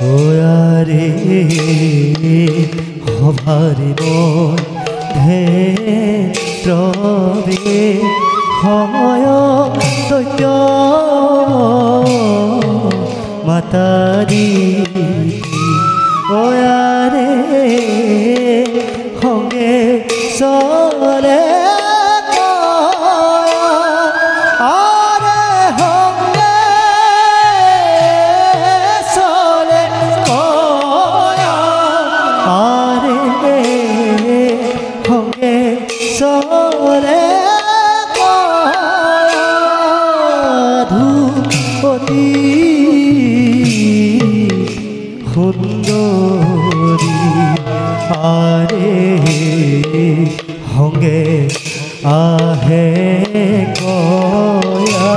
ওয়ারে হভারে মন ধে প্রবে হয় দৈত্য মাতারি ওয়ারে সঙ্গে চলে সুন্দরী আরে হঙ্গে আহে কয়া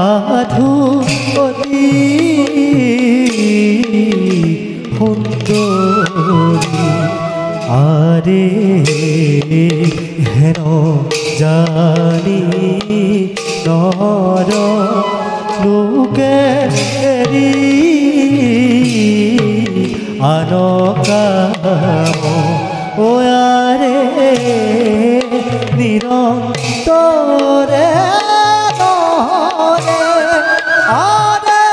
আধুপতি সুন্দরী আরে হেন জানি নর লোকে এরি আনকাম ওয়ারে নিরন্তরে নরে আরে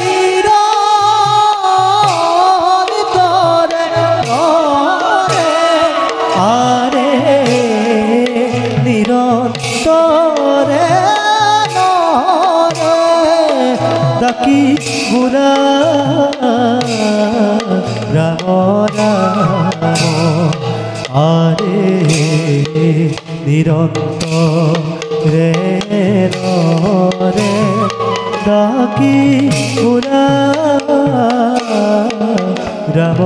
নিরন্তরে নরে আরে নিরন্তরে নরে ডাকি বুড়া রাম রাম আরে নিরন্তরে রে ডাকি পুরা রাম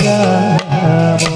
রাম।